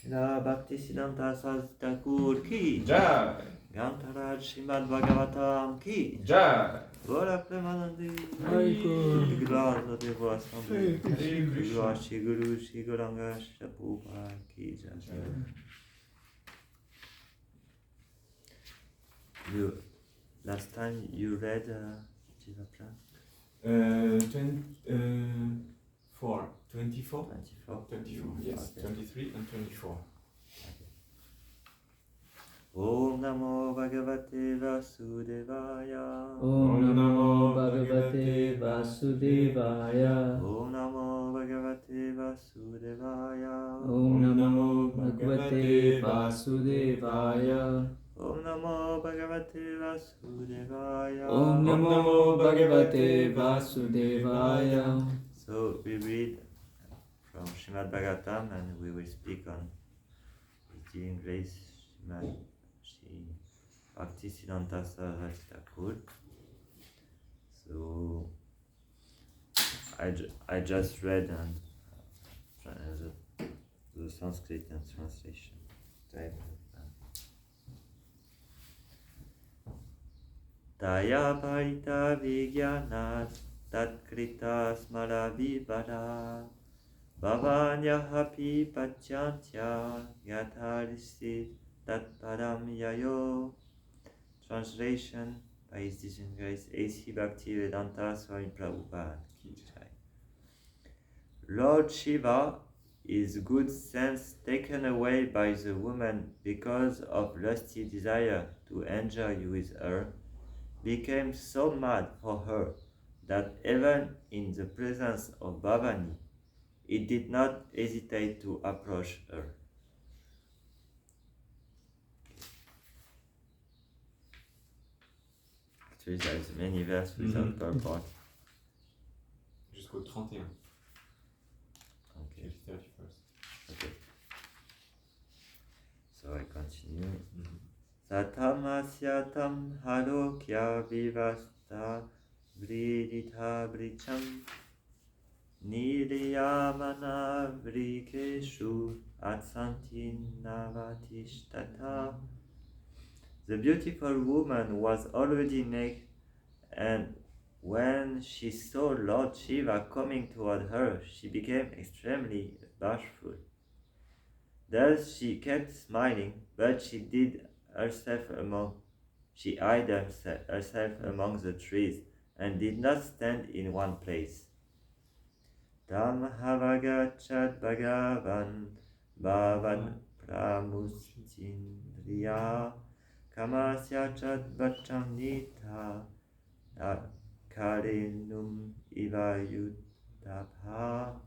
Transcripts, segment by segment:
Srila Bhaktisiddhant Saraswati Thakur ki Jai. Grantaraj Srimad Bhagavatam ki Jai. Voilà Premanandi. Gloire Gloire de vos assemblées. Gloire Shri Guru Shri Gauranga Shri Prabhupada ki Jai. Last time you read Jiva Plan? 24. 24? 24. 24, yes. Okay. 23 and 24. Om Namo Bhagavate Vasudevaya. Om Namo Bhagavate Vasudevaya. Om Namo Bhagavate Vasudevaya. Om Namo Bhagavate Vasudevaya. Om Namo Bhagavate Vasudevaya. Om Namo Bhagavate Vasudevaya. So we read from Srimad Bhagavatam and we will speak on His Divine Grace Srimad Shri Bhaktisiddhant Saraswati Thakur. So I just read the Sanskrit and translation. Taya parita vigyanat tatkrita smara vibhara bhavanyahapi pachantya yatharisti tatpadam yayo. Translation by His Divine Grace A.C. Bhaktivedanta Swami Prabhupada. Lord Shiva, his good sense taken away by the woman because of lusty desire to enjoy with her, became so mad for her that even in the presence of Bhavani, he did not hesitate to approach her. Actually, there's many verses without purport. Jusqu'au 31. Okay. 31st. Okay. So I continue. Satamasyatam halokya vivasta vridita vricham niriyamana vrikeshu atsanti navatishtata. The beautiful woman was already naked, and when she saw Lord Shiva coming toward her, she became extremely bashful. Thus she kept smiling, but she hid herself among the trees and did not stand in one place. Tam havagachat bhagavan bhavan pramusindriya kamasyachat vacham nita karenum ivayudabha.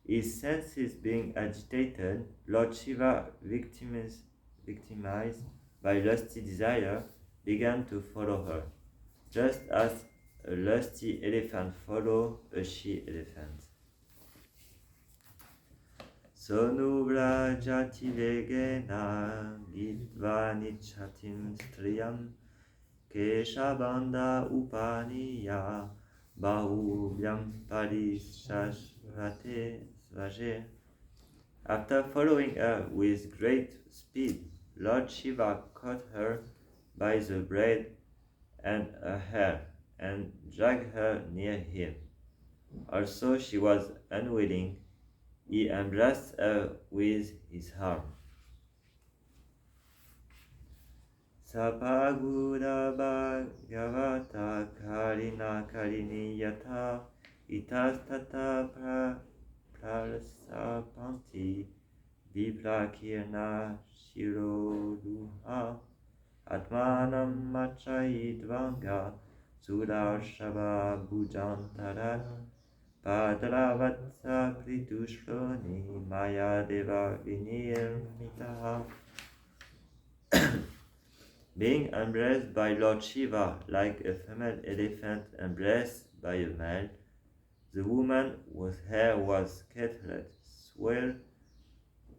His senses being agitated, Lord Shiva, victimized by lusty desire, began to follow her, just as a lusty elephant follows a she-elephant. Sonu vrajati vegena gidvanichatim striyam keshabanda upaniya bahuvyam parishashvate svaje. After following her with great speed, Lord Shiva caught her by the braid and her hair and dragged her near him. Also she was unwilling. He embraced her with his arm. Sapagura bhagavata karina karini yata itastata prasapanti viprakirna shiroduha atmanam machayidvanga sudarshava bhujantarat padravatsa pritushroni maya deva vinirmitaha. Being embraced by Lord Shiva like a female elephant embraced by a male, the woman whose hair was scattered swelled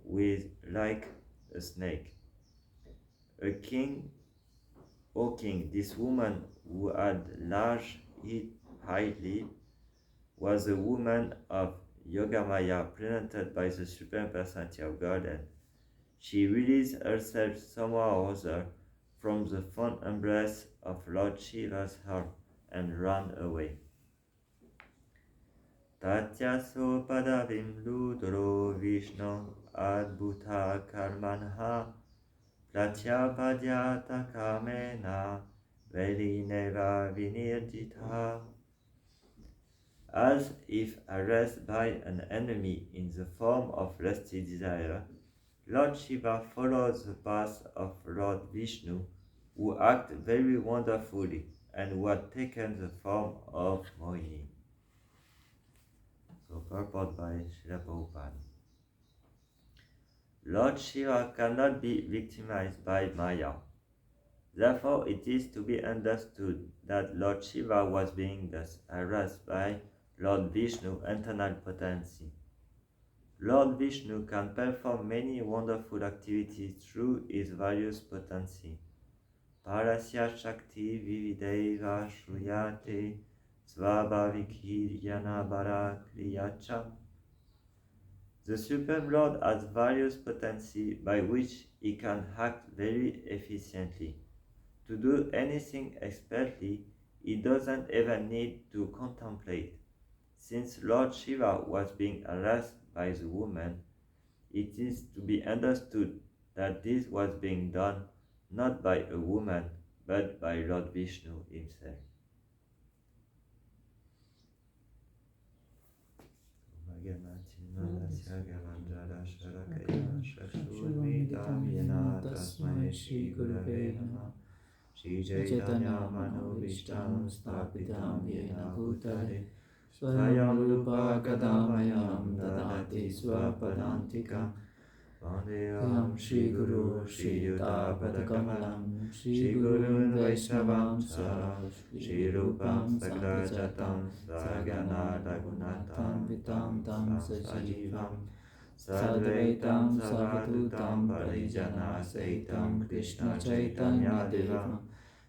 with like a snake. O king, this woman who had large high lips was a woman of Yogamaya presented by the Supreme Personality of Godhead, she released herself somehow or other from the fond embrace of Lord Shiva's heart and ran away. Tatyaso padavim ludro Vishnu adbhuta karmanha pratyapadyata kamena velineva vinirjita. As if harassed by an enemy in the form of lusty desire, Lord Shiva follows the path of Lord Vishnu, who acted very wonderfully and who had taken the form of Mohini. So purport by Srila Prabhupada. Lord Shiva cannot be victimized by Maya. Therefore, it is to be understood that Lord Shiva was being thus harassed by Lord Vishnu's internal potency. Lord Vishnu can perform many wonderful activities through his various potency. Parasya Shakti Vivideva Shruyate Svabhavikiryanabhara Kriyacha. The Supreme Lord has various potency by which he can act very efficiently. To do anything expertly, he doesn't even need to contemplate. Since Lord Shiva was being harassed by the woman, it is to be understood that this was being done not by a woman, but by Lord Vishnu himself. Shri Chaitanya Manobishtam Stapitam Yena Bhutale Swayam Rupa Kadamayam Dadati Swapadantika Vandeham Shri Guru Shri Yuta Padakamalam Shri Gurun Vaishnavam Sa Shri Rupam Sagrajatam Sagana Ragunatam Vitam Tam Sajivam Sadvaitam Savadutam Parijana Saitam Krishna Chaitanya Devam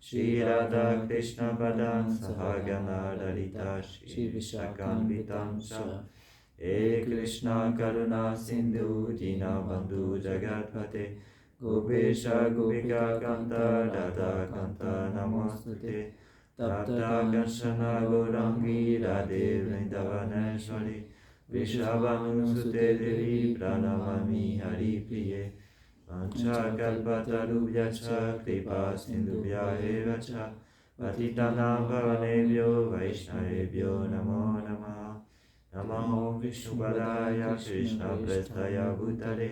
Shri Radha Krishna Padam Sahagana Lalita Shri Vishakam Vitam Sa E Krishna Karuna Sindhu Dinabandhu Jagatpate Gopesha Gopika Kanta Radha Kanta Namostute Tapta Kanshana Gaurangi Radhe Vrindavaneshwari Vrishabhanusute Devi Pranamami Hari Priye Vancha Kalpatarubhyacha Kripa Sindhubhya Eva Cha Patitanam Pavanebhyo Vaishnavebhyo Namo Namaha Namo Vishnu Padaya Krishna Prestaya Bhutale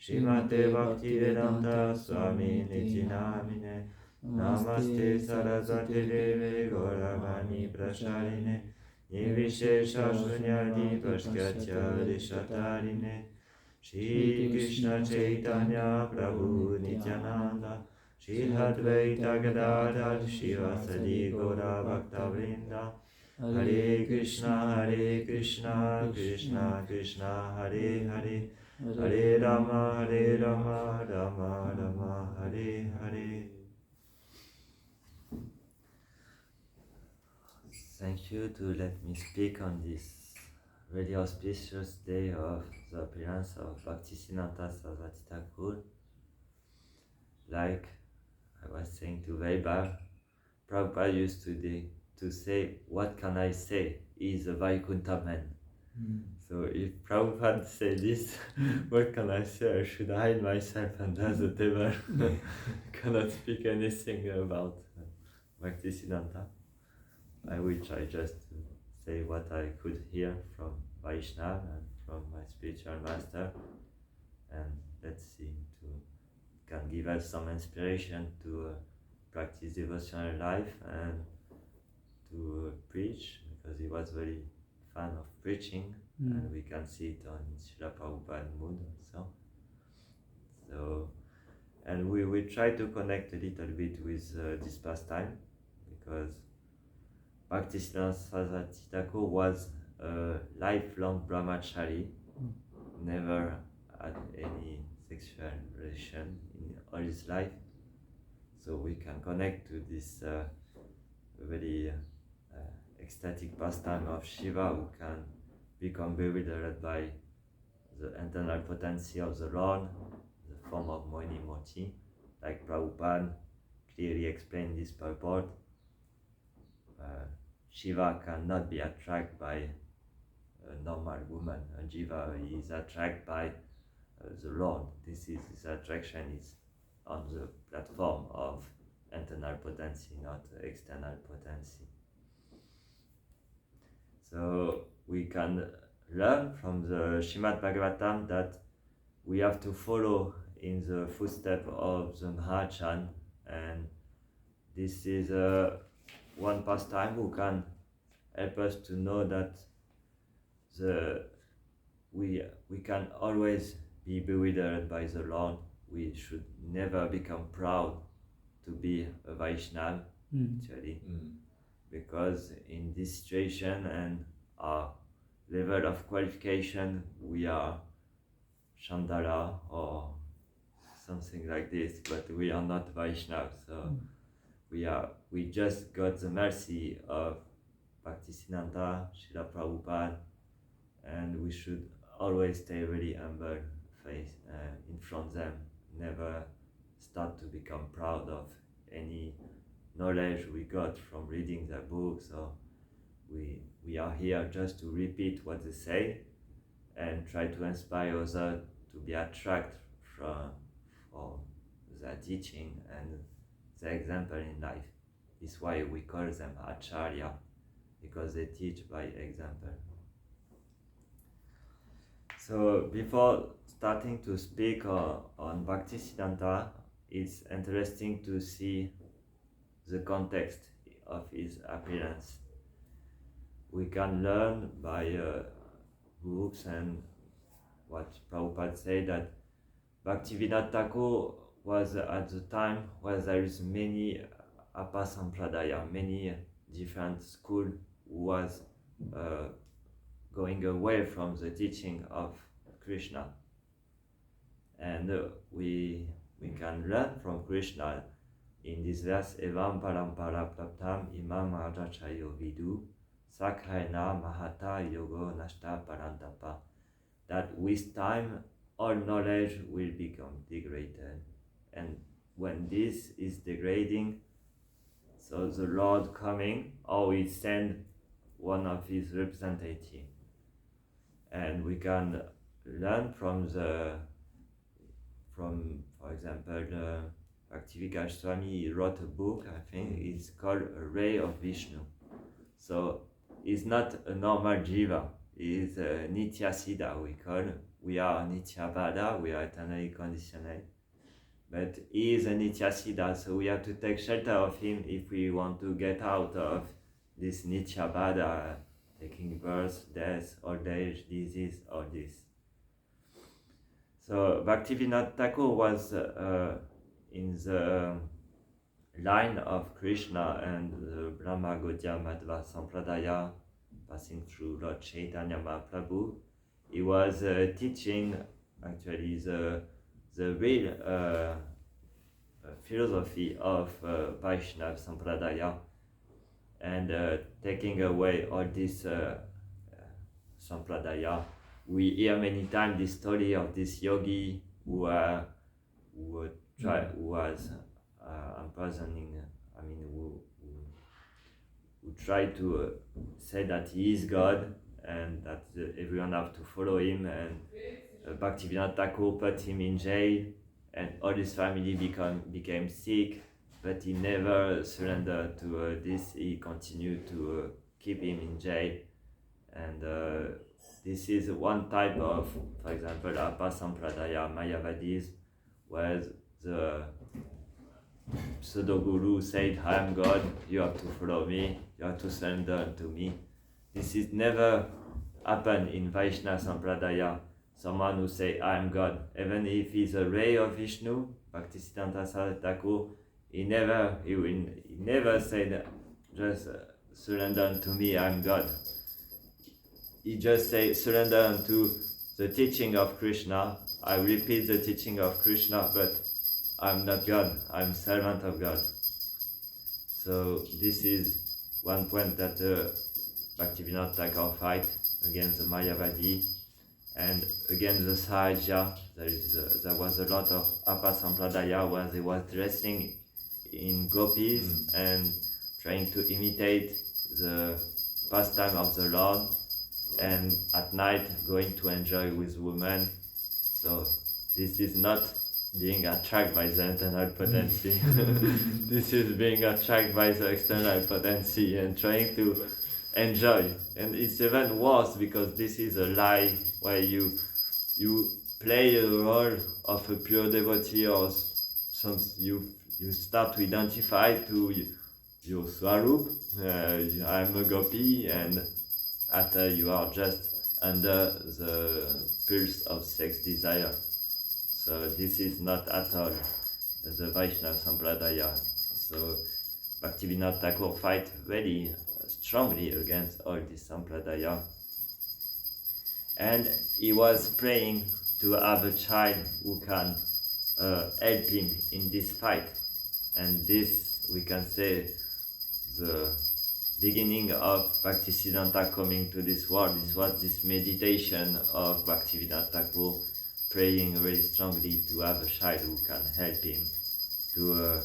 Srimate Bhaktivedanta Swami Niti Namine Namaste Saraswati Deve Gauravani Prasharine Nirvishesha Shunyadi Paskatya Rishatarine Shri Krishna Chaitanya Prabhu Nityananda Shri Advaita Gadadhar Shivasadi Gaura Bhakta Vrinda Hare Krishna Krishna Krishna Hare Hare Hare Rama Rama Rama Hare Hare. Thank you to let me speak on this very auspicious day of the appearance of Bhaktisiddhant Saraswati Thakur. Like I was saying to Weber, Prabhupada used to say, what can I say? He is a Vaikuntha man. So if Prabhupada said this, what can I say? I should hide myself under the table. Cannot speak anything about Bhaktisiddhanta. I will try just to say what I could hear from Vaishnava and from my spiritual master, and let's see to can give us some inspiration to practice devotional life and to preach, because he was very fan of preaching, and we can see it on Srila Prabhupada mood also. So, and we will try to connect a little bit with this pastime, because Bhaktisiddhant Saraswati Thakur was a lifelong brahmachari, never had any sexual relation in all his life. So we can connect to this very ecstatic pastime of Shiva, who can become bewildered by the internal potency of the Lord, the form of Moni Moti, like Prabhupada clearly explained this purport. Shiva cannot be attracted by a normal woman. A jiva is attracted by the Lord. This attraction is on the platform of internal potency, not external potency. So we can learn from the Srimad Bhagavatam that we have to follow in the footsteps of the Mahachan, and this is one pastime who can help us to know that we can always be bewildered by the Lord. We should never become proud to be a Vaishnava, actually, because in this situation and our level of qualification, we are Chandala or something like this, but we are not Vaishnava. So we just got the mercy of Bhaktisiddhant, Srila Prabhupada, and we should always stay really humble in front of them, never start to become proud of any knowledge we got from reading their books, or we are here just to repeat what they say and try to inspire others to be attracted from their teaching and their example in life. This is why we call them Acharya, because they teach by example. So before starting to speak on Bhaktisiddhanta, it's interesting to see the context of his appearance. We can learn by books and what Prabhupada said that Bhaktivinoda Thakur was at the time where there is many Apasampradaya, many different schools was going away from the teaching of Krishna. And we can learn from Krishna in this verse, Evam parampara praptam imam rajachayo vidu sakhayana mahata yogo nashta parantapa, that with time all knowledge will become degraded. And when this is degrading, so the Lord coming, or we send one of his representatives. And we can learn from for example, Bhaktivinoda Swami wrote a book, I think it's called A Ray of Vishnu. So it's not a normal jiva, it's a Nityasiddha we call. We are Nityabhada, we are eternally conditioned. But he is a Nityasiddha, so we have to take shelter of him if we want to get out of this Nityabhada, taking birth, death, old age, disease, all this. So Bhaktivinoda Thakur was in the line of Krishna and the Brahma Gaudiya Madhva Sampradaya, passing through Lord Chaitanya Mahaprabhu. He was teaching actually the real philosophy of Vaishnava Sampradaya, and taking away all this Sampradaya. We hear many times the story of this yogi who was imprisoning, who tried to say that he is God and that everyone have to follow him, and Bhaktivinoda Thakur put him in jail, and all his family became sick, but he never surrendered to this. He continued to keep him in jail, and this is one type of, for example, Apasampradaya Mayavadis, where the pseudo-guru said, I am God, you have to follow me, you have to surrender to me. This is never happened in Vaishnava Sampradaya. Someone who say, I am God, even if he's a ray of Vishnu, Bhaktisiddhanta Thakur, he never said, just surrender unto me, I am God. He just say, surrender unto the teaching of Krishna. I repeat the teaching of Krishna, but I'm not God, I'm servant of God. So this is one point that Bhaktivinoda Thakur fight against the Mayavadi, and against the Sahaja. There was a lot of Apasampradaya where they was dressing in gopis and trying to imitate the pastime of the Lord, and at night going to enjoy with women. So this is not being attracted by the internal potency. This is being attracted by the external potency and trying to enjoy. And it's even worse because this is a lie where you play a role of a pure devotee, or some you start to identify to your swarup. I'm a gopi, and after you are just under the pulse of sex desire. So this is not at all the Vaishnava Sampradaya. So Bhaktivinoda Thakur fight very strongly against all this Sampradaya. And he was praying to have a child who can help him in this fight. And this, we can say, the beginning of Bhaktisiddhanta coming to this world. This was this meditation of Bhaktivinoda Thakur, praying very strongly to have a child who can help him to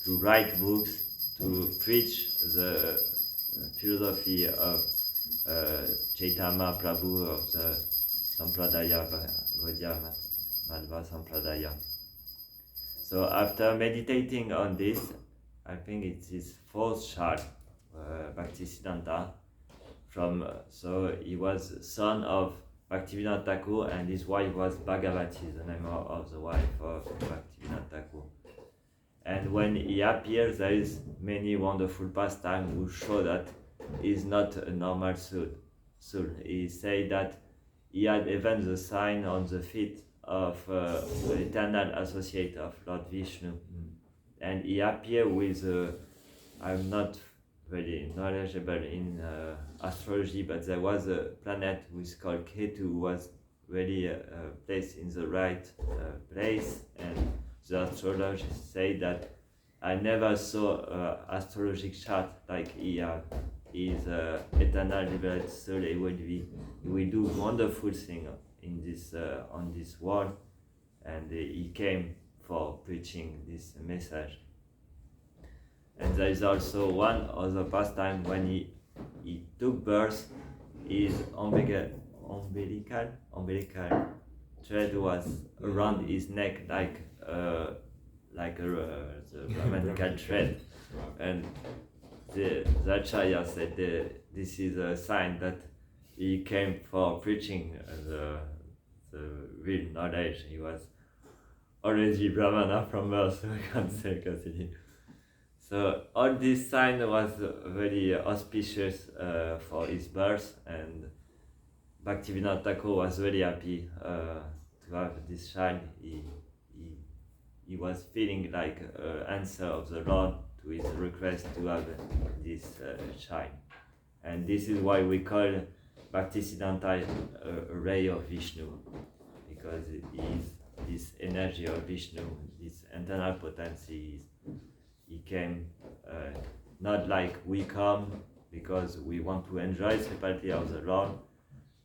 write books, to preach the philosophy of Chaitanya Prabhu, of the Sampradaya, Gaudiya Madhva Sampradaya. So after meditating on this, I think it's his fourth child, Bhaktisiddhanta, so he was son of Bhaktivinoda Thakur, and his wife was Bhagavati, the name of the wife of Bhaktivinoda Thakur. And when he appears, there is many wonderful pastimes who show that he is not a normal soul. He said that he had even the sign on the feet of the eternal associate of Lord Vishnu. And he appeared with, I'm not very knowledgeable in astrology, but there was a planet which is called Ketu, who was really placed in the right place, and the astrologers say that I never saw an astrological chart like he had. He is eternal liberated soul. He will do wonderful things in this on this world, and he came for preaching this message. And there is also one other pastime when he took birth. His umbilical thread was around his neck like the Brahmanical thread, and the Acharya said this is a sign that he came for preaching the real knowledge. He was already Brahmana from birth, so we can say, because so all this sign was very auspicious for his birth, and Bhaktivinoda Thakur was very happy to have this child. He was feeling like an answer of the Lord to his request to have this child. And this is why we call Bhaktisiddhanta a ray of Vishnu, because it is this energy of Vishnu, this internal potency. He came not like we come because we want to enjoy separately of the Lord,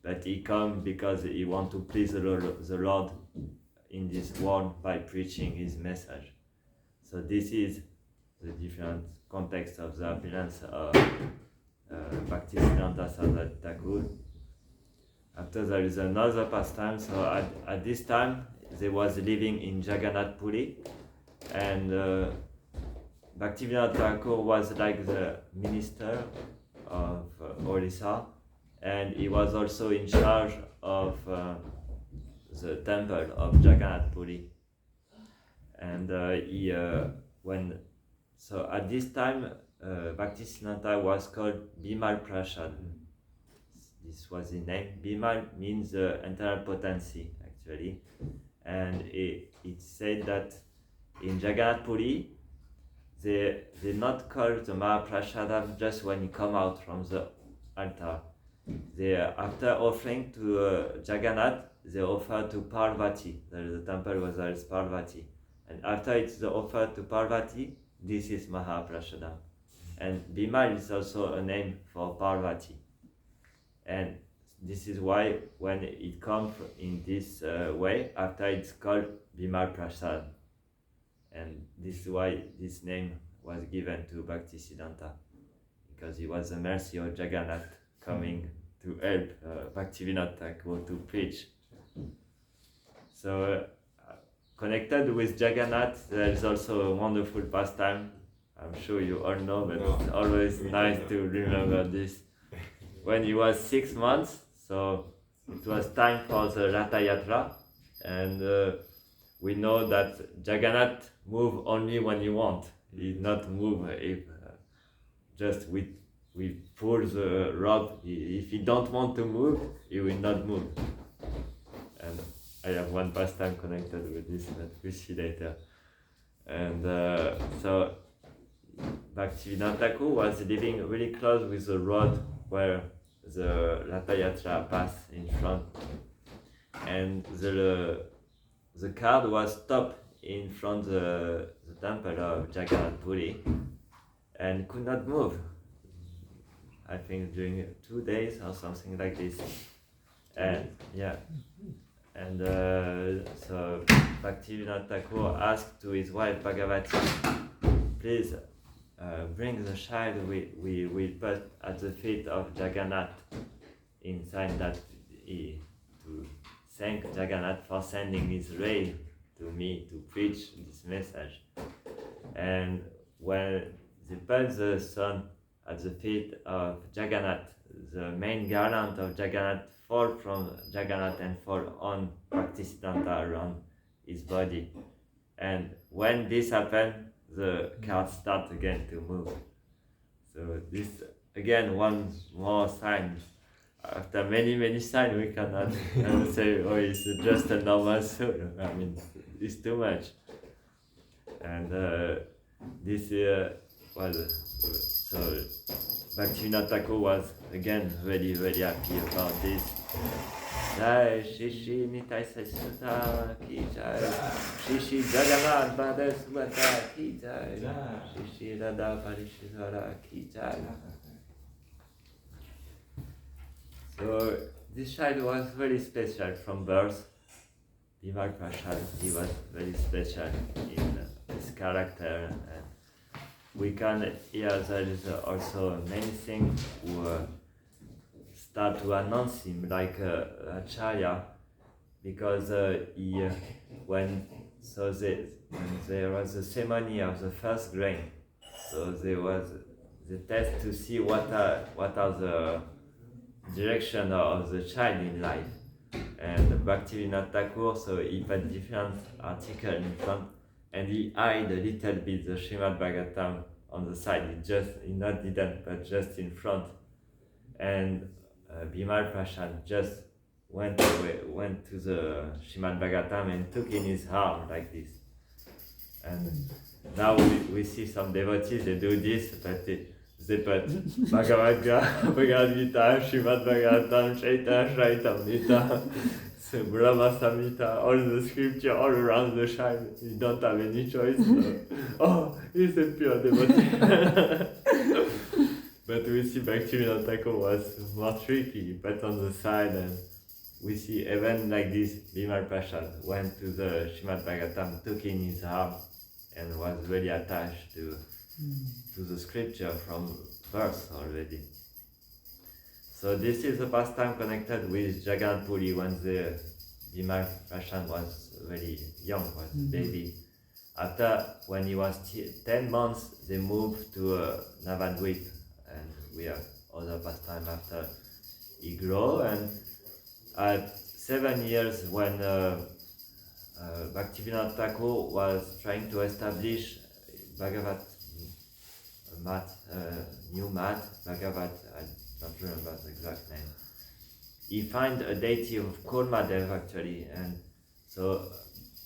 but he come because he want to please the Lord in this world by preaching his message. So this is the different context of the appearance of Bhaktisiddhanta Saraswati Thakur. After there is another pastime. So at this time they was living in Jagannath Puri, and Bhaktivinoda Thakur was like the minister of Orissa, and he was also in charge of the temple of Jagannath Puri. And so at this time, Bhaktisiddhanta was called Bimal Prashad. This was the name. Bimal means internal potency, actually, and it said that in Jagannath Puri, they not call the Mahaprasadam just when you come out from the altar. They, after offering to Jagannath, they offer to Parvati. There is a temple where there is Parvati. And after it's the offer to Parvati, this is Mahaprasadam. And Bimal is also a name for Parvati. And this is why when it comes in this way, after it's called Bimal Prasad. And this is why this name was given to Bhaktisiddhanta, because he was the mercy of Jagannath coming to help Bhaktivinoda Thakur to preach. So connected with Jagannath, there is also a wonderful pastime. I'm sure you all know, but it's always nice to remember this. When he was 6 months, so it was time for the Ratha Yatra, and we know that Jagannath move only when he want. He not move if just we pull the rope. If he don't want to move, he will not move. And I have one pastime connected with this that we'll see later. And so Bhaktivinoda Thakur was living really close with the road where the Ratha Yatra passed in front, and the car was stopped in front of the temple of Jagannath Puri and could not move. I think during 2 days or something like this. And yeah, and so Bhaktivinoda Thakur asked to his wife Bhagavati, please bring the child we will put at the feet of Jagannath in sign that he to thank Jagannath for sending his ray to me to preach this message. And when they put the son at the feet of Jagannath, the main garland of Jagannath fall from Jagannath and fall on Bhaktisiddhanta around his body. And when this happened, the cart start again to move. So this again one more sign. After many signs, we cannot say, oh, it's just a normal soul. I mean, it's too much. And this was so Bhaktivinoda Thakur was again very happy about this. Jai Shishi Nitai Sasuta Ki Jai Shishi Jagannath Bhada Subhata Ki Jai Shishi Radha Parishvara Ki Jai. So this child was very special from birth. Bimal Prasad, he was very special in his character, and we can hear there is also many things who start to announce him like Acharya, because when there was the ceremony of the first grain, so there was the test to see what are the direction of the child in life. And Bhaktivinoda Thakur, so he put different articles in front, and he hid a little bit the Srimad Bhagavatam on the side. He not didn't, but just in front. And Bimal Prasad just went to the Srimad Bhagavatam and took in his arm like this. And now we see some devotees, they do this, but they put Bhagavad Gita, Srimad Bhagavatam, Chaitanya Charitamrita, Brahma Samhita, all the scripture all around the child. You don't have any choice. So, oh, he's a pure devotee. But we see Bhaktivinoda Thakur was more tricky. He put on the side, and we see even like this, Bimal Prasad went to the Srimad Bhagavatam, took in his arm, and was very attached to the scripture from birth already. So this is a pastime connected with Jagannath Puri when the Bimal Prasad was very young, was a baby. After, when he was 10 months, they moved to Navadvip, and we have other pastime after he grew. And at 7 years, when Bhaktivinoda Thakur was trying to establish Bhagavat new math, Bhagavat, I don't remember the exact name. He found a deity of Kurmadev actually, and so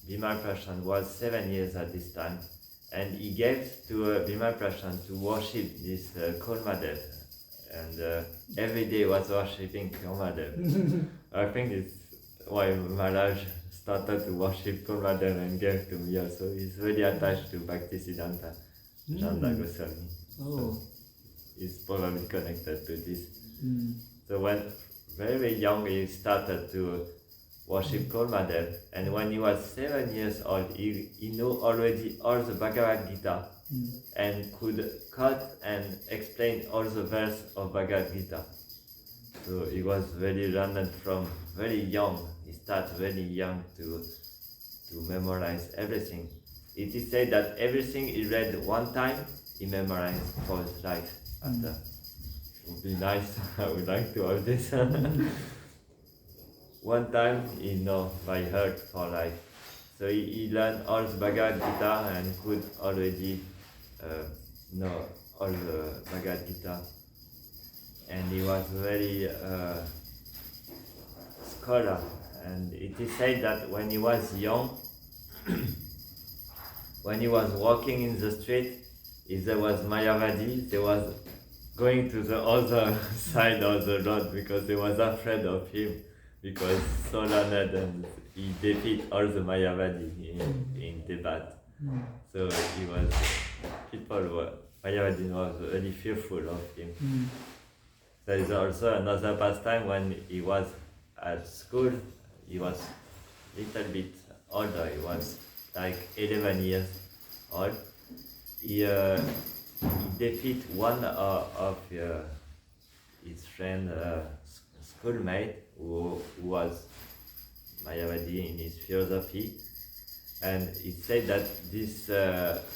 Bimal Prasad was 7 years at this time, and he gave to Bimal Prasad to worship this Kurmadev, and every day was worshipping Kurmadev. I think it's why Maharaj started to worship Kurmadev and gave to me also. He's very attached to Bhaktisiddhanta, Janda Goswami. Oh. So it's probably connected to this. So when very young, he started to worship Kulmadev, and when he was 7 years old, he knew already all the Bhagavad Gita and could cut and explain all the verses of Bhagavad Gita. So he was very learned from very young. He started very young to memorize everything. It is said that everything he read one time, he memorized for his life after. It would be nice. I would like to have this. One time he know by heart for life. So he learned all the Bhagavad Gita and could already know all the Bhagavad Gita. And he was very scholar. And it is said that when he was young, when he was walking in the street, if there was Mayavadi, they was going to the other side of the road because they was afraid of him, because so learned and he defeat all the Mayavadi in debate. So Mayavadi was very fearful of him. There is also another pastime when he was at school. He was little bit older. He was like 11 years old. He defeat one of his friend schoolmate who was Mayavadi in his philosophy, and it said that this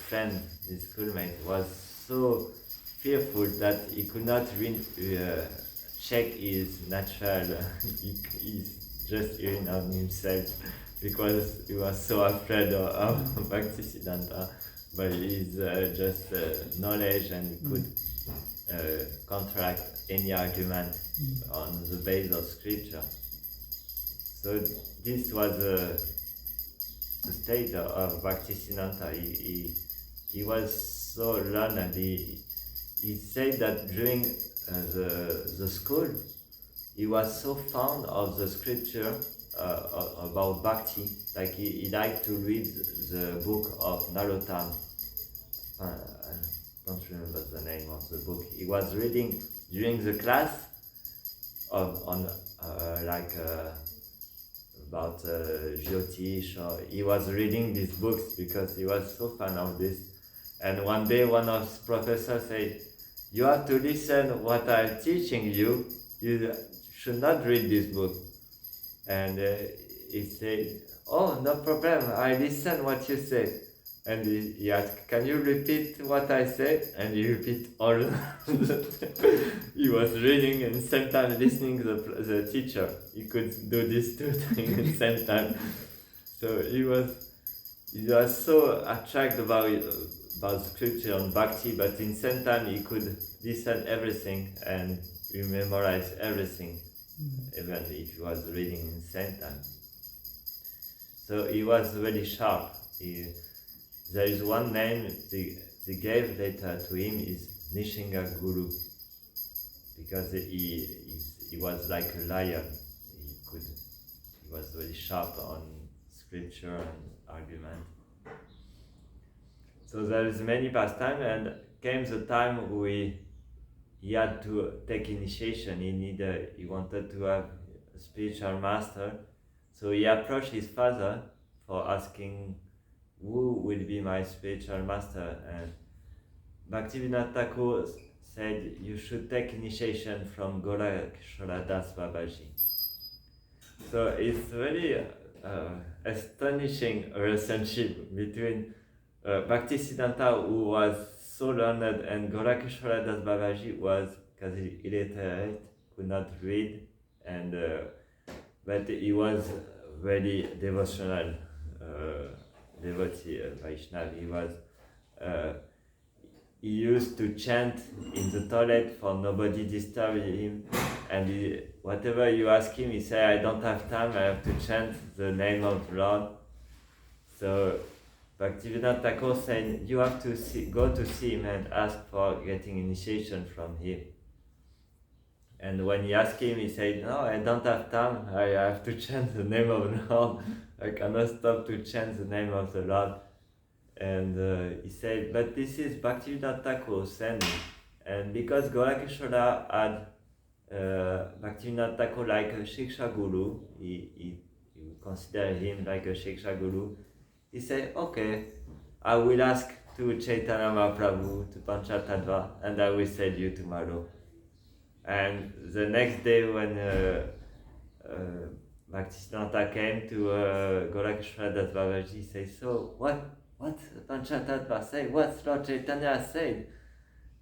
friend, this schoolmate, was so fearful that he could not check his natural. He's just hearing on himself because he was so afraid of Bhaktisiddhant, but his just knowledge, and he could contract any argument on the basis of scripture. So this was the state of Bhaktisiddhanta. He was so learned. He said that during the school, he was so fond of the scripture about bhakti, like he liked to read the book of Narottam. I don't remember the name of the book. He was reading during the class about Jyotish, or he was reading these books because he was so fan of this. And one day one of his professors said, "You have to listen what I'm teaching you. You should not read this book." And he said, "Oh, no problem, I listen what you said." And he asked, "Can you repeat what I said?" And he repeat all. He was reading and same time listening to the teacher. He could do these two things at the same time. So he was so attracted about scripture and bhakti, but in same time he could listen everything and memorize everything, even if he was reading in the same time. So he was very sharp. There is one name they gave later to him is Nishinga Guru, because he was like a lion. He was very sharp on scripture and argument. So there is many pastime, and came the time he had to take initiation. He wanted to have a spiritual master, so he approached his father for asking who will be my spiritual master, and Bhaktivinoda Thakur said, "You should take initiation from Golakeshwara Das Babaji." So it's very astonishing relationship between Bhaktisiddhanta, who was so learned, and Golakeshwara Das Babaji was, because he illiterate, could not read, and but he was very devotional devotee, Vaishnav. He used to chant in the toilet for nobody disturb him, and whatever you ask him, he say, "I don't have time, I have to chant the name of the Lord." So Bhaktivinoda Thakur said, "You have to go to see him and ask for getting initiation from him." And when he asked him, he said, "No, I don't have time, I have to chant the name of the Lord. I cannot stop to chant the name of the Lord." And he said, "But this is Bhaktivinoda Thakur sent me." And because Golakeshwara had Bhaktivinoda Thakur like a Shiksha Guru. He considered him like a Shiksha Guru. He said, okay, I will ask to Chaitanya Mahaprabhu, to Panchatattva, and I will send you tomorrow. And the next day when Bhaktisiddhanta came to Gorakeshwara Das Babaji, he said, so what Panchatattva say? What Lord Chaitanya said?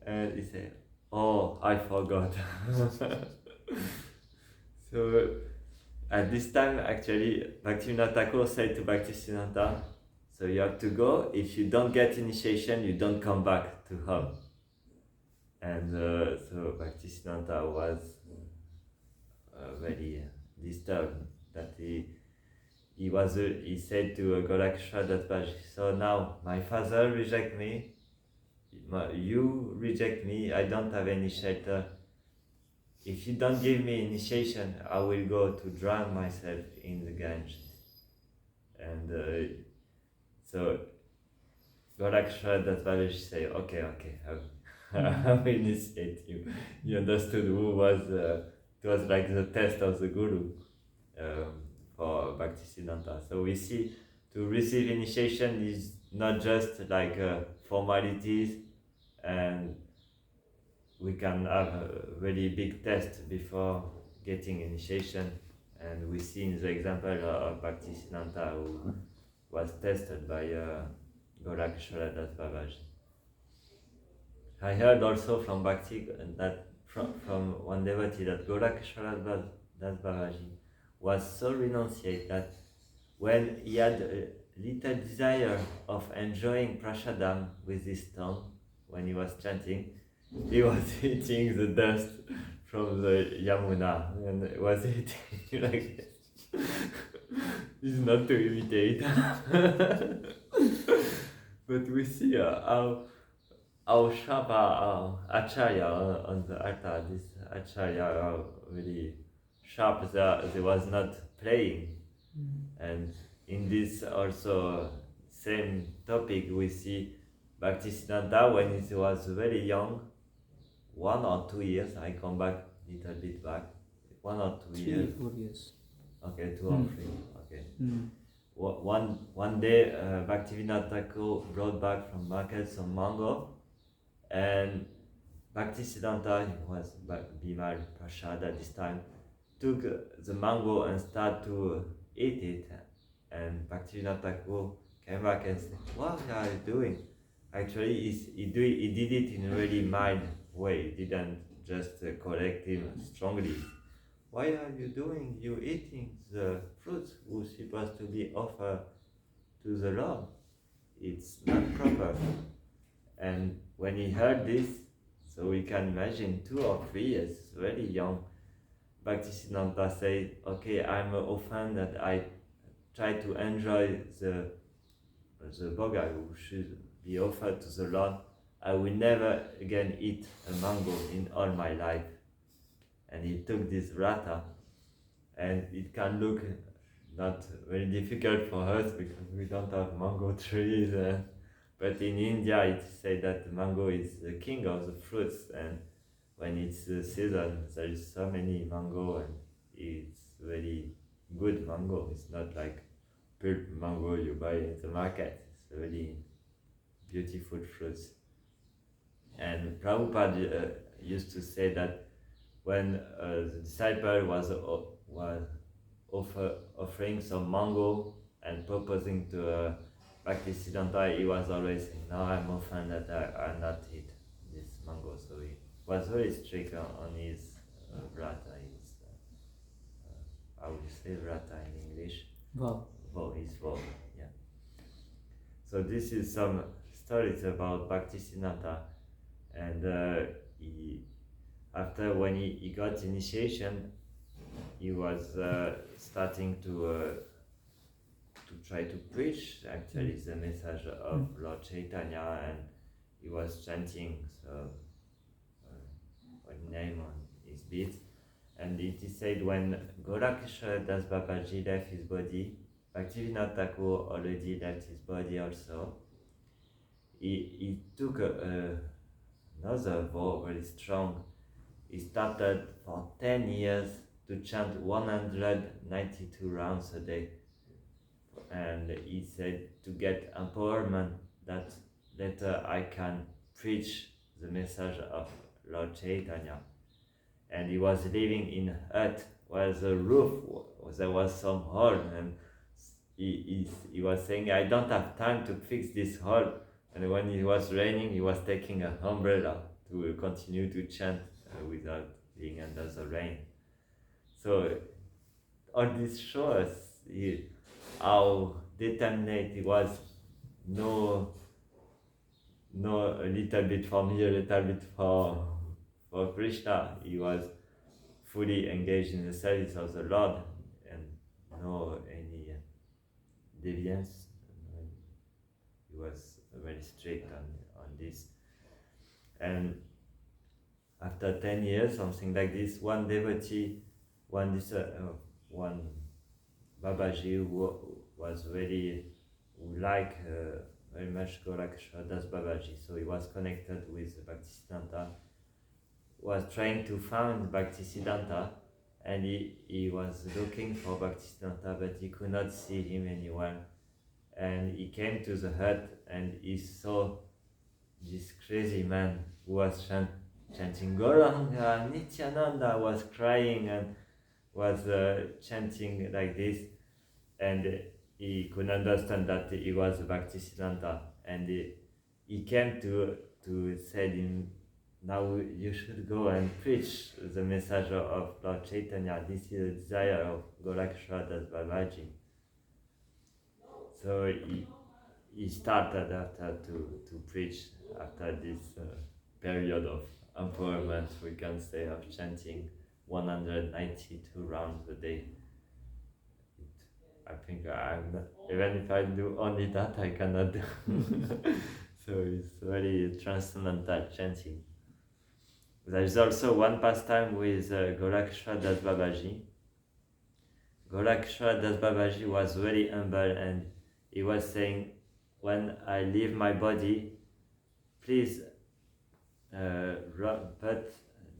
And he said, oh, I forgot. So at this time, actually, Bhaktivinoda Thakur said to Bhaktisiddhanta, so you have to go. If you don't get initiation, you don't come back to home. And so Bhaktisiddhanta was very disturbed that he said to Gorakeshwara Das Babaji, so now my father reject me, you reject me, I don't have any shelter. If you don't give me initiation, I will go to drown myself in the Ganges. And so Gorakeshwara Das Babaji say, okay, I will initiate you. You understood who was, it was like the test of the Guru for Bhaktisiddhanta. So we see to receive initiation is not just like formalities, and we can have a really big test before getting initiation. And we see in the example of Bhaktisiddhanta who was tested by Gorakeshwara Das Babaji. I heard also from Bhakti that from one devotee that Gorakeshwara Das Babaji was so renunciate that when he had a little desire of enjoying prasadam with his tongue, when he was chanting, he was eating the dust from the Yamuna and was eating like this. It's not to imitate. But we see how sharp our Acharya on the altar. This Acharya are really sharp. They was not playing. And in this also same topic we see Bhaktisiddhanta when he was very young, 1 or 2 years, I come back a little bit back, 1 or 2 years. 3 or 4 years. Okay, 2 or 3, okay. One day Bhaktivinoda Thakur brought back from market some mango, and Bhaktisiddhanta, he was Bimal Prasad at this time, took the mango and started to eat it, and Bhaktisiddhanta Thakur came back and said, what are you doing? Actually, he did it in a really mild way. He didn't just correct him strongly. Why are you doing? You eating the fruits who's supposed to be offered to the Lord. It's not proper. And when he heard this, so we can imagine 2 or 3 years, very young, Bhaktisiddhanta said, okay, I'm offended that I try to enjoy the bhoga who should be offered to the Lord. I will never again eat a mango in all my life. And he took this rata, and it can look not very difficult for us because we don't have mango trees. But in India, it's said that the mango is the king of the fruits, and when it's the season, there is so many mango, and it's very good mango. It's not like pulp mango you buy in the market. It's really beautiful fruits. And Prabhupada used to say that when the disciple was offering some mango and proposing to Bhaktisiddhanta, he was always saying, no, I'm offended that I not eat this mango. So he was very strict on his vrata. How would you say vrata in English? Wow. His vow, yeah. So this is some stories about Bhaktisiddhanta, and after when he got initiation, he was starting to try to preach actually the message of Lord Chaitanya, and he was chanting one name on his beats. And it is said when Gorakeshwara Das Babaji left his body, Bhaktivinoda Thakur already left his body also. He took another vow very strong. he started for 10 years to chant 192 rounds a day. And he said to get empowerment that later I can preach the message of Lord Chaitanya. And he was living in a hut where the roof, there was some hole, and he was saying, I don't have time to fix this hole. And when it was raining, he was taking an umbrella to continue to chant without being under the rain. So all this shows how determined he was. No, a little bit for me, a little bit for Krishna. He was fully engaged in the service of the Lord, and no any deviance. He was very strict on this. And after 10 years, something like this, one devotee, one Babaji who was very, who liked very much Gorakshara Das Babaji, so he was connected with Bhaktisiddhanta, was trying to find Bhaktisiddhanta, and he was looking for Bhaktisiddhanta, but he could not see him anywhere. And he came to the hut and he saw this crazy man who was chanting Gauranga, Nityananda, was crying and was chanting like this, and he could understand that he was Bhaktisiddhanta, and he came to say him, now you should go and preach the message of Lord Chaitanya. This is the desire of Gorakshara Das Babaji. So he started after to preach after this period of empowerment, we can say, of chanting 192 rounds a day. I think I'm not, even if I do only that, I cannot do. So it's very transcendental chanting. There is also one pastime with Gorakshara Das Babaji. Gorakshara Das Babaji was very humble, and he was saying, when I leave my body, please but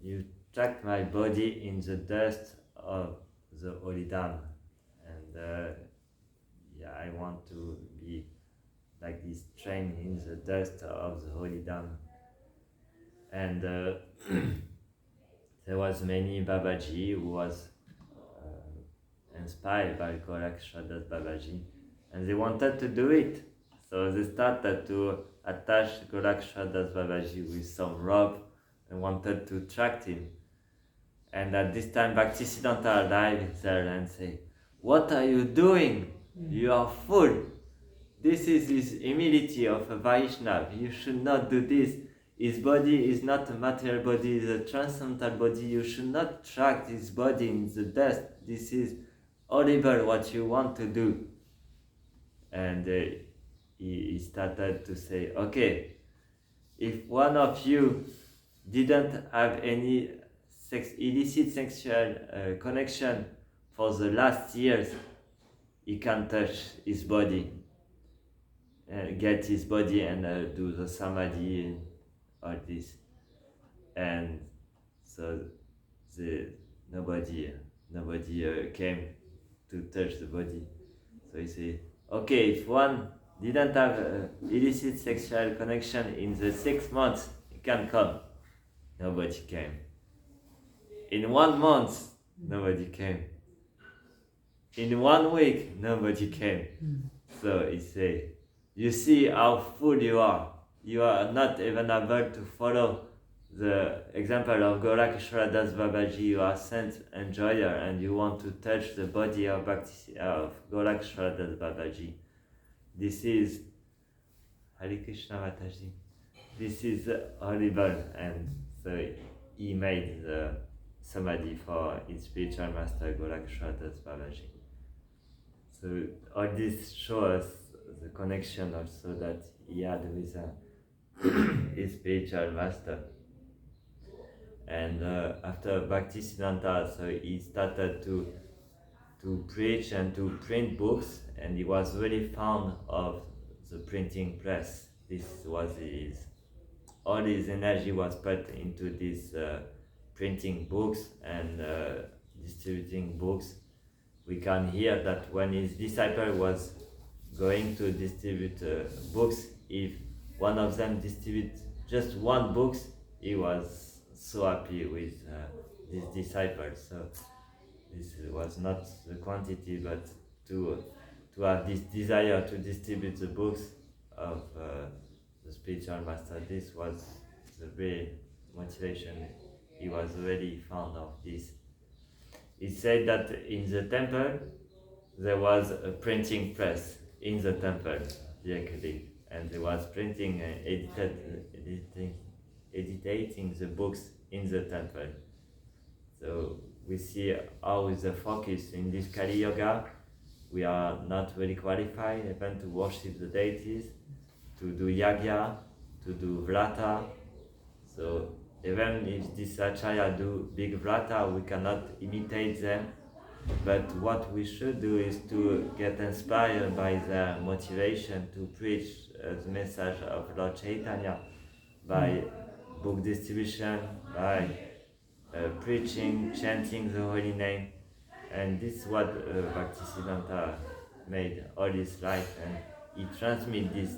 you track my body in the dust of the holy dam, and I want to be like this train in the dust of the holy dam. And there was many Babaji who was inspired by Gorakshara Das Babaji, and they wanted to do it. So they started to attach Gorakshara Das Babaji with some rope and wanted to track him. And at this time Bhaktisiddhanta arrived there and said, what are you doing? You are fool. This is his humility of a Vaishnava. You should not do this. His body is not a material body, it is a transcendental body. You should not track his body in the dust. This is horrible what you want to do. And he started to say, okay, if one of you didn't have any illicit sexual connection for the last years, he can touch his body, get his body and do the samadhi and all this. And so nobody came to touch the body. So he said, okay, if one didn't have illicit sexual connection in the 6 months, he can come. Nobody came. In 1 month, nobody came. In 1 week, nobody came. So he said, you see how fool you are. You are not even able to follow the example of Gorakshara Das Babaji. You are saint enjoyer and you want to touch the body of Gorakshara Das Babaji. This is Hare Krishna Mataji. This is horrible. And so he made the samadhi for his spiritual master Gorakshara Das Babaji. So all this shows the connection also that he had with his spiritual master. And after Bhaktisiddhanta, so he started to preach and to print books, and he was very fond of the printing press. This was all his energy was put into this printing books and distributing books, we can hear that when his disciple was going to distribute books, if one of them distribute just one book, he was so happy with his disciples. So this was not the quantity, but to have this desire to distribute the books of the spiritual master. This was the real motivation. He was really fond of this. He said that in the temple there was a printing press in the temple directly, and there was printing and editing the books in the temple. So we see how is the focus in this Kali Yoga. We are not really qualified even to worship the deities, to do yagya, to do vrata. So even if this acharya do big vrata, we cannot imitate them. But what we should do is to get inspired by their motivation to preach the message of Lord Chaitanya by book distribution, by preaching, chanting the holy name. And this is what Bhaktisiddhant made all his life, and he transmitted this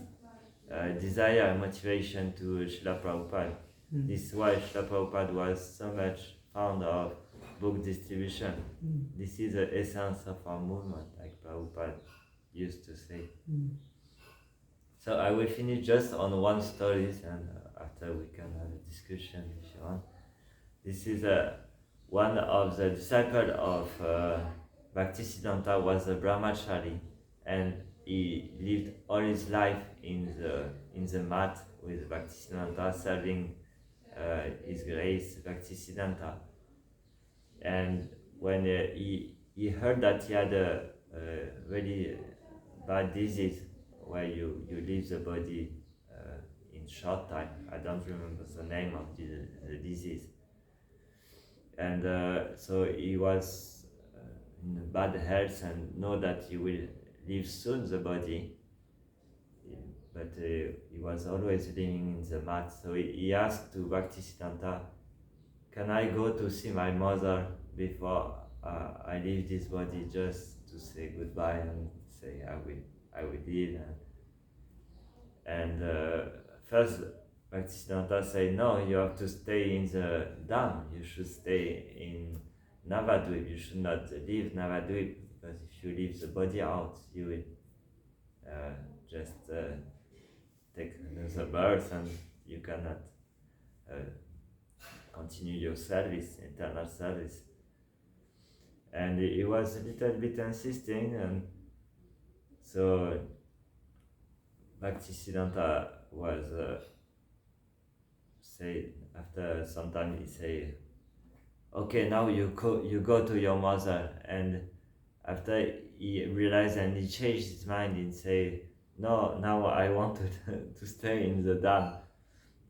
desire and motivation to Srila Prabhupada. This is why Srila Prabhupada was so much fond of book distribution. This is the essence of our movement, like Prabhupada used to say. So I will finish just on one story, and after we can have a discussion if you want. This is one of the disciples of Bhaktisiddhanta was a brahmachari, and he lived all his life in the mat with Bhaktisiddhanta, serving his grace Bhaktisiddhanta. And when he heard that he had a really bad disease where you leave the body in short time, I don't remember the name of the disease. And so he was in bad health and know that he will leave soon the body, but he was always living in the mat. So he asked to Bhaktisiddhanta, can I go to see my mother before I leave this body, just to say goodbye and say I will live? And first Bhaktisiddhanta said, no, you have to stay in the Dham, you should stay in Navadvip, you should not leave Navadvip, because if you leave the body out, you will just take another birth and you cannot continue your service, eternal service. And he was a little bit insisting, and so Bhaktisiddhanta was say after some time he say, okay, now you go to your mother. And after he realized and he changed his mind and say, no, now I wanted to stay in the Dham.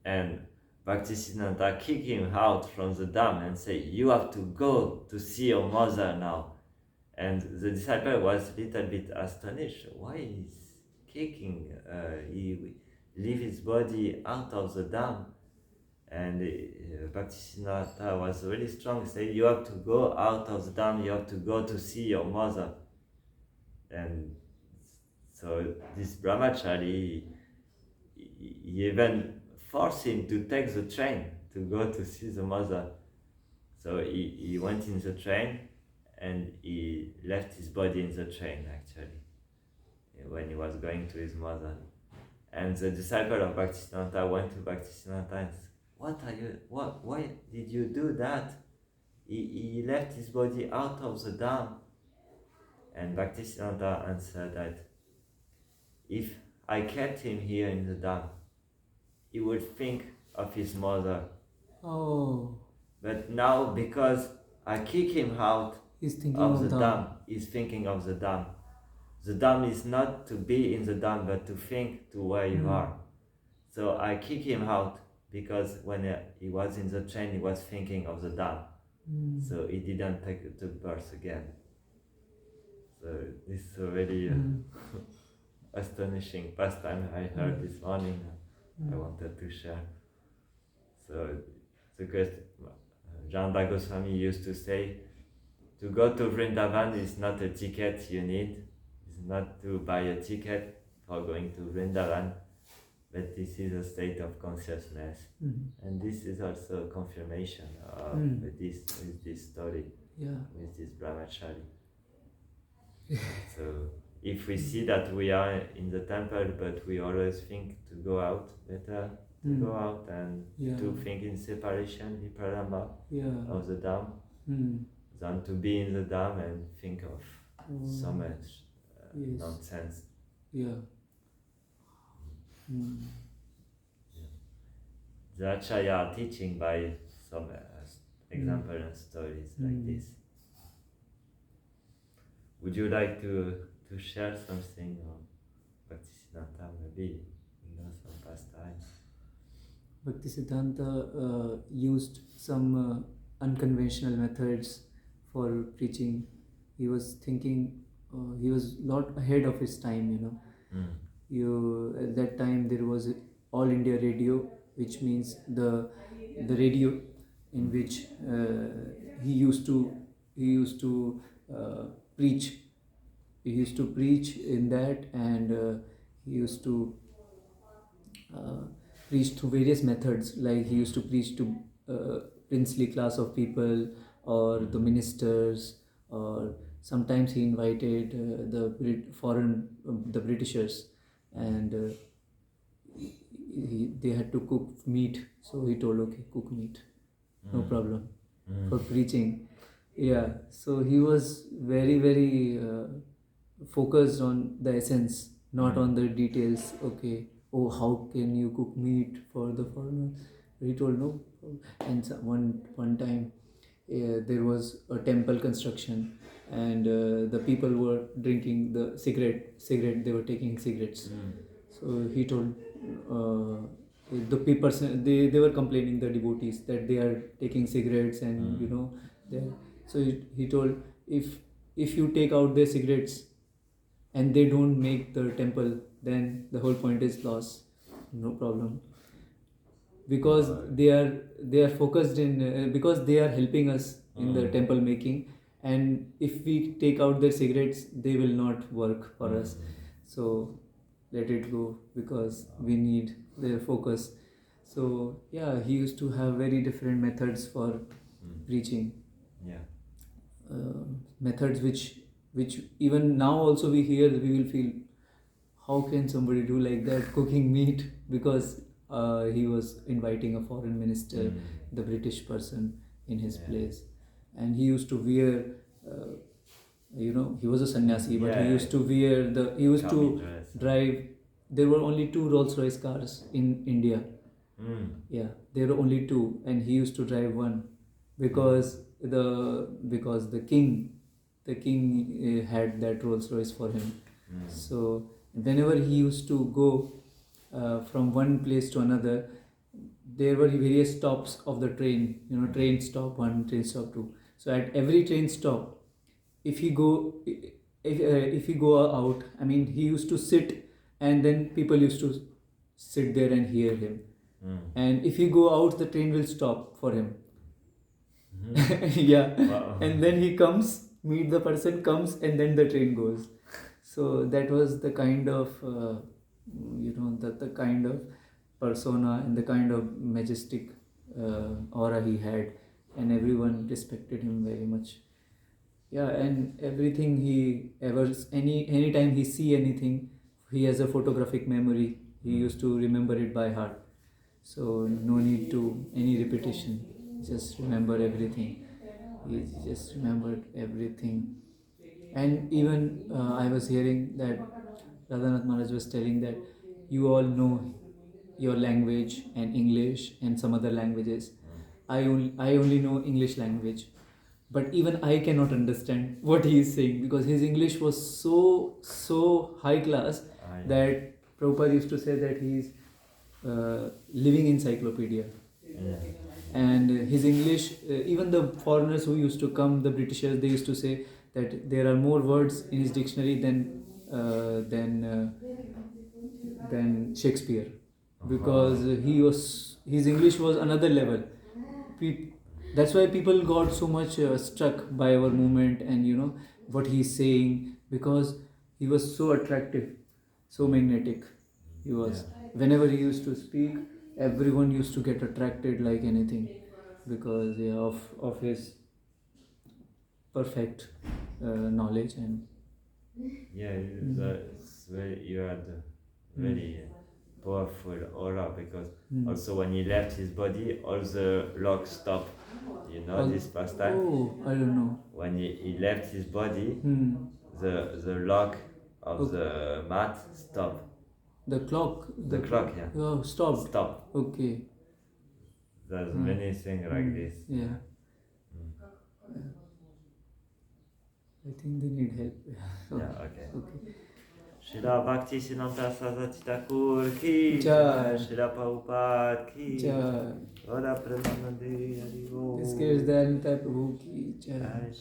And Bhaktisiddhanta kicked him out from the Dham and say, you have to go to see your mother now. And the disciple was a little bit astonished. Why is kicking? He leave his body out of the Dham. And Bhaktisiddhanta was really strong, saying, you have to go out of the Dham, you have to go to see your mother. And so this brahmachari, he even forced him to take the train to go to see the mother. So he went in the train and he left his body in the train, actually, when he was going to his mother. And the disciple of Bhaktisiddhanta went to Bhaktisiddhanta and said, why did you do that? He left his body out of the Dham. And Bhaktisiddhanta answered that if I kept him here in the Dham, he would think of his mother. Oh. But now, because I kick him out of the Dham, he's thinking of the Dham. The Dham is not to be in the Dham, but to think to where you are. So I kick him out because when he was in the train, he was thinking of the Dham. So he didn't take the birth again. So this is a really astonishing pastime I heard this morning. I wanted to share. So the question, Janda Goswami used to say, to go to Vrindavan is not a ticket you need. It's not to buy a ticket for going to Vrindavan, but this is a state of consciousness. And this is also a confirmation of with this story, with this brahmachari. So if we see that we are in the temple, but we always think to go out, better to go out and to think in separation, viparamba, of the Dham, than to be in the Dham and think of so much nonsense. The Acharya are teaching by some example and stories like this. Would you like to share something on Bhaktisiddhanta, maybe some pastime? Bhaktisiddhanta used some unconventional methods for preaching. He was thinking, he was a lot ahead of his time, At that time there was All India Radio, which means the radio in which he used to preach. He used to preach in that, and he used to preach through various methods. Like he used to preach to princely class of people, or the ministers, or sometimes he invited the Britishers, and they had to cook meat. So he told, okay, cook meat, no problem, for preaching. So he was very, very focused on the essence, not on the details. Okay, oh, how can you cook meat for the foreigner? He told no. And one time there was a temple construction, and the people were drinking the cigarette. They were taking cigarettes. So he told the people, they were complaining, the devotees, that they are taking cigarettes, and so he told, if you take out their cigarettes and they don't make the temple, then the whole point is lost. No problem, because they are focused in because they are helping us in the temple making, and if we take out their cigarettes, they will not work for us. So let it go, because we need their focus. So he used to have very different methods for preaching. Methods which even now also we hear, we will feel, how can somebody do like that, cooking meat? Because he was inviting a foreign minister, the British person, in his place, and he used to wear he was a sannyasi, but he used to wear he used to drive. There were only 2 Rolls-Royce cars in India. There were only 2, and he used to drive one, because the king had that Rolls-Royce for him. So whenever he used to go from one place to another, there were various stops of the train. Train stop 1, train stop 2. So at every train stop, if he go out, I mean, he used to sit, and then people used to sit there and hear him. And if he go out, the train will stop for him. Wow. And then he comes, meet the person, comes, and then the train goes. So that was the kind of the kind of persona and the kind of majestic aura he had, and everyone respected him very much. And everything he ever, anytime he see anything, he has a photographic memory. He used to remember it by heart. So no need to any repetition. Just remember everything. He just remembered everything. And even I was hearing that Radhanath Maharaj was telling that you all know your language and English and some other languages. I only know English language, but even I cannot understand what he is saying, because his English was so high class that Prabhupada used to say that he is living encyclopedia. And his English, even the foreigners who used to come, the Britishers, they used to say that there are more words in his dictionary than Shakespeare, because his English was another level. That's why people got so much struck by our movement and what he's saying, because he was so attractive, so magnetic. He was. Whenever he used to speak, everyone used to get attracted like anything, because of his perfect knowledge and Yeah, you had a very powerful aura, because also when he left his body, all the locks stopped. You know All- this pastime? oh, I don't know. When he left his body, the lock of Okay. the mat stopped. The clock. The clock, yeah. Oh, stopped. Stop. Okay. There's many things like this. Yeah. I think they need help. Yeah, okay. Okay. Srila Bhaktisiddhant Saraswati Thakur ki Jai. Srila Prabhupada ki Jai. Vada Premanande Hari Om. This gives the Anita Prabhu ki jai. Jai.